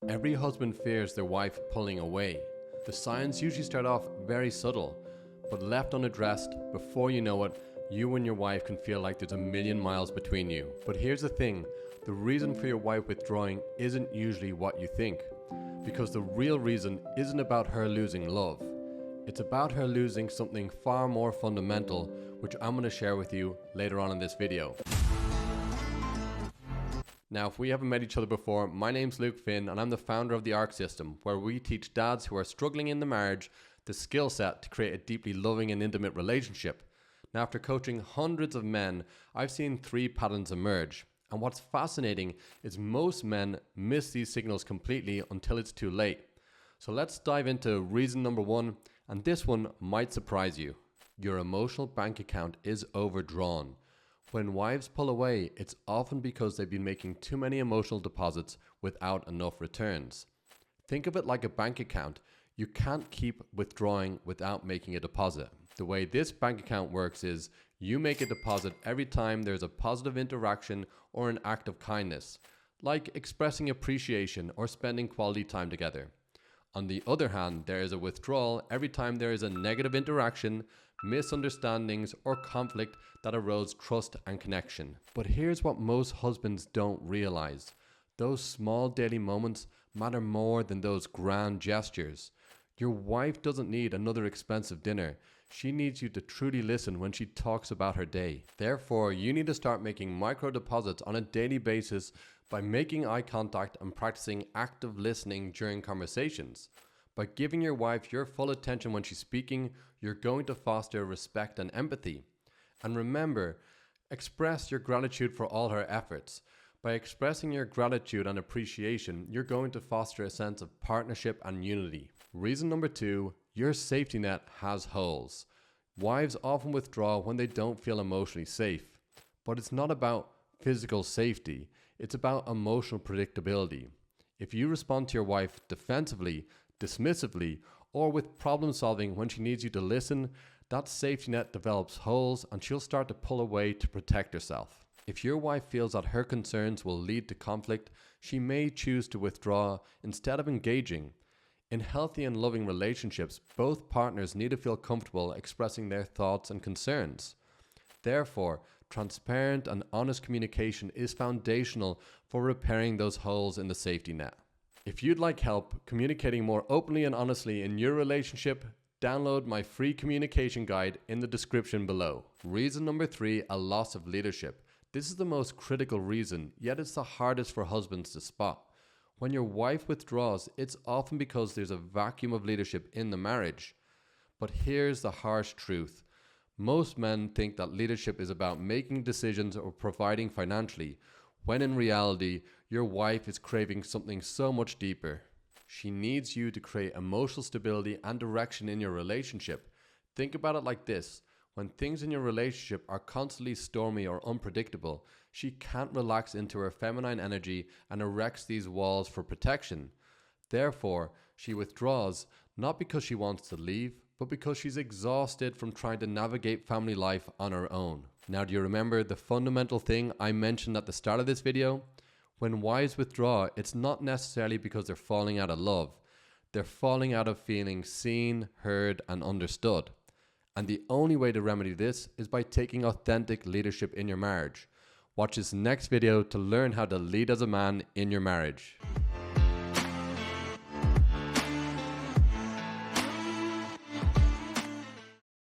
Every husband fears their wife pulling away. The signs usually start off very subtle, but left unaddressed, before you know it, you and your wife can feel like there's a million miles between you. But here's the thing, the reason for your wife withdrawing isn't usually what you think, because the real reason isn't about her losing love. It's about her losing something far more fundamental, which I'm going to share with you later on in this video. Now, if we haven't met each other before, my name's Luke Finn and I'm the founder of the ARC system, where we teach dads who are struggling in the marriage the skill set to create a deeply loving and intimate relationship. Now, after coaching hundreds of men, I've seen 3 patterns emerge. And what's fascinating is most men miss these signals completely until it's too late. So let's dive into reason number 1, and this one might surprise you. Your emotional bank account is overdrawn. When wives pull away, it's often because they've been making too many emotional deposits without enough returns. Think of it like a bank account. You can't keep withdrawing without making a deposit. The way this bank account works is you make a deposit every time there's a positive interaction or an act of kindness, like expressing appreciation or spending quality time together. On the other hand, there is a withdrawal every time there is a negative interaction, misunderstandings, or conflict that erodes trust and connection. But here's what most husbands don't realize. Those small daily moments matter more than those grand gestures. Your wife doesn't need another expensive dinner. She needs you to truly listen when she talks about her day. Therefore, you need to start making micro deposits on a daily basis by making eye contact and practicing active listening during conversations. By giving your wife your full attention when she's speaking, you're going to foster respect and empathy. And remember, express your gratitude for all her efforts. By expressing your gratitude and appreciation, you're going to foster a sense of partnership and unity. Reason number 2, your safety net has holes. Wives often withdraw when they don't feel emotionally safe. But it's not about physical safety, it's about emotional predictability. If you respond to your wife defensively, dismissively, or with problem solving when she needs you to listen, that safety net develops holes and she'll start to pull away to protect herself. If your wife feels that her concerns will lead to conflict, she may choose to withdraw instead of engaging. In healthy and loving relationships, both partners need to feel comfortable expressing their thoughts and concerns. Therefore, transparent and honest communication is foundational for repairing those holes in the safety net. If you'd like help communicating more openly and honestly in your relationship, download my free communication guide in the description below. Reason number 3, a loss of leadership. This is the most critical reason, yet it's the hardest for husbands to spot. When your wife withdraws, it's often because there's a vacuum of leadership in the marriage. But here's the harsh truth. Most men think that leadership is about making decisions or providing financially, when in reality, your wife is craving something so much deeper. She needs you to create emotional stability and direction in your relationship. Think about it like this. When things in your relationship are constantly stormy or unpredictable, she can't relax into her feminine energy and erects these walls for protection. Therefore, she withdraws, not because she wants to leave, but because she's exhausted from trying to navigate family life on her own. Now, do you remember the fundamental thing I mentioned at the start of this video? When wives withdraw, it's not necessarily because they're falling out of love. They're falling out of feeling seen, heard, and understood. And the only way to remedy this is by taking authentic leadership in your marriage. Watch this next video to learn how to lead as a man in your marriage.